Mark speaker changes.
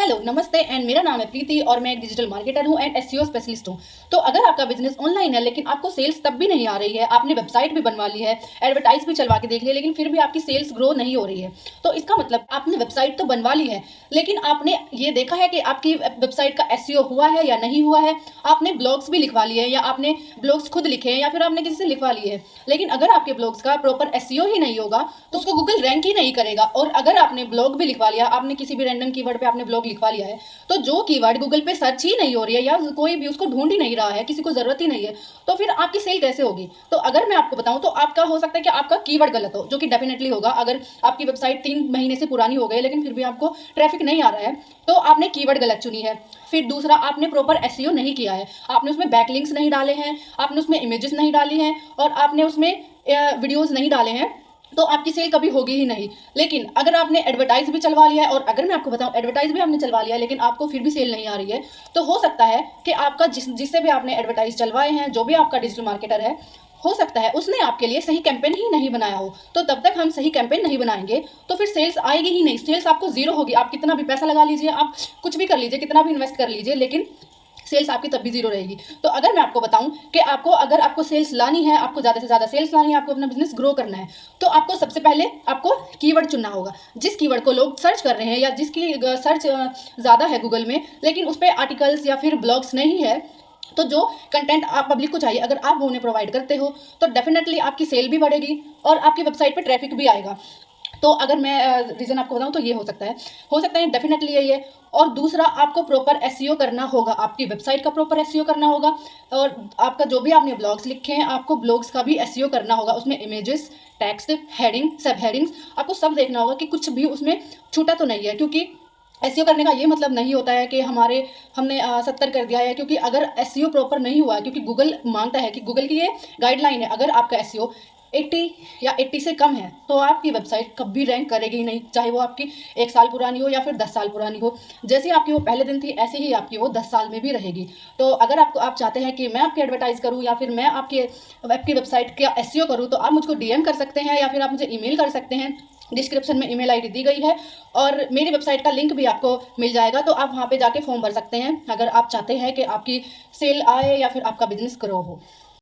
Speaker 1: Hello नमस्ते and मेरा नाम है प्रीति और मैं एक डिजिटल मार्केटर हूँ एंड एसईओ स्पेशलिस्ट हूँ। तो अगर आपका बिजनेस ऑनलाइन है लेकिन आपको सेल्स तब भी नहीं आ रही है, आपने वेबसाइट भी बनवा ली है, एडवर्टाइज भी चलवा के देख लिया, लेकिन फिर भी आपकी सेल्स ग्रो नहीं हो रही है, तो इसका मतलब आपने वेबसाइट तो बनवा ली है लेकिन आपने ये देखा है कि आपकी वेबसाइट का एसईओ हुआ है या नहीं हुआ है। आपने ब्लॉग्स भी लिखवा लिए हैं या आपने ब्लॉग्स खुद लिखे हैं या फिर आपने किसी से लिखवा लिए हैं, लेकिन अगर आपके ब्लॉग्स का प्रॉपर एसईओ ही नहीं होगा तो उसको गूगल रैंक ही नहीं करेगा। और अगर आपने ब्लॉग भी लिखवा लिया, आपने किसी भी रैंडम कीवर्ड पे आपने ब्लॉग लिखवा लिया है, तो जो कीवर्ड गूगल पे सर्च ही नहीं हो रही है या कोई भी उसको ढूंढ ही नहीं रहा है, किसी को जरूरत ही नहीं है, तो फिर आपकी सेल कैसे होगी। तो अगर मैं आपको बताऊं तो आपका हो सकता है कि आपका कीवर्ड गलत हो, जो कि डेफिनेटली होगा। अगर आपकी वेबसाइट 3 महीने से पुरानी हो गई लेकिन फिर भी आपको ट्रैफिक नहीं आ रहा है, तो आपने कीवर्ड गलत चुनी है। फिर दूसरा, आपने प्रॉपर एसईओ नहीं किया है, आपने उसमें बैकलिंक्स नहीं डाले हैं, आपने उसमें इमेजेस नहीं डाली हैं और आपने उसमें वीडियोस नहीं डाले हैं, तो आपकी सेल कभी होगी ही नहीं। लेकिन अगर आपने एडवर्टाइज भी चलवा लिया है, और अगर मैं आपको बताऊं एडवर्टाइज भी आपने चलवा लिया लेकिन आपको फिर भी सेल नहीं आ रही है, तो हो सकता है कि आपका जिससे भी आपने एडवर्टाइज चलवाए हैं, जो भी आपका डिजिटल मार्केटर है, हो सकता है उसने आपके लिए सही कैंपेन ही नहीं बनाया हो। तो तब तक हम सही कैंपेन नहीं बनाएंगे तो फिर सेल्स आएगी ही नहीं, सेल्स आपको जीरो होगी। आप कितना भी पैसा लगा लीजिए, आप कुछ भी कर लीजिए, कितना भी इन्वेस्ट कर लीजिए, लेकिन सेल्स आपकी तब भी जीरो रहेगी। तो अगर मैं आपको बताऊं कि अगर आपको सेल्स लानी है, आपको ज़्यादा से ज़्यादा सेल्स लानी है, आपको अपना बिजनेस ग्रो करना है, तो आपको सबसे पहले आपको कीवर्ड चुनना होगा। जिस कीवर्ड को लोग सर्च कर रहे हैं या जिसकी सर्च ज़्यादा है गूगल में, लेकिन उस पर आर्टिकल्स या फिर ब्लॉग्स नहीं है, तो जो कंटेंट आप पब्लिक को चाहिए अगर आप वो उन्हें प्रोवाइड करते हो, तो डेफिनेटली आपकी सेल भी बढ़ेगी और आपकी वेबसाइट पे ट्रैफिक भी आएगा। तो अगर मैं रीज़न आपको बताऊं तो ये हो सकता है डेफिनेटली यही है। और दूसरा, आपको प्रॉपर एसईओ करना होगा, आपकी वेबसाइट का प्रॉपर एसईओ करना होगा, और आपका जो भी आपने ब्लॉग्स लिखे हैं आपको ब्लॉग्स का भी एसईओ करना होगा। उसमें इमेजेस, टेक्स्ट, हेडिंग, सब हेडिंग्स आपको सब देखना होगा कि कुछ भी उसमें छूटा तो नहीं है, क्योंकि एसईओ करने का ये मतलब नहीं होता है कि हमने 70 कर दिया है, क्योंकि अगर एसईओ प्रॉपर नहीं हुआ है, क्योंकि गूगल मांगता है कि गूगल की ये गाइडलाइन है, अगर आपका एसईओ 80 या 80 से कम है तो आपकी वेबसाइट कभी रैंक करेगी ही नहीं, चाहे वो आपकी 1 साल पुरानी हो या फिर 10 साल पुरानी हो। जैसी आपकी वो पहले दिन थी ऐसे ही आपकी वो 10 साल में भी रहेगी। तो अगर आप चाहते हैं कि मैं आपकी एडवर्टाइज करूं या फिर मैं आपकी वेबसाइट का एसईओ करूं, तो आप मुझको डीएम कर सकते हैं या फिर आप मुझे ईमेल कर सकते हैं। डिस्क्रिप्शन में ईमेल आईडी दी गई है और मेरी वेबसाइट का लिंक भी आपको मिल जाएगा, तो आप वहाँ पे जाके फॉर्म भर सकते हैं अगर आप चाहते हैं कि आपकी सेल आए या फिर आपका बिजनेस ग्रो हो।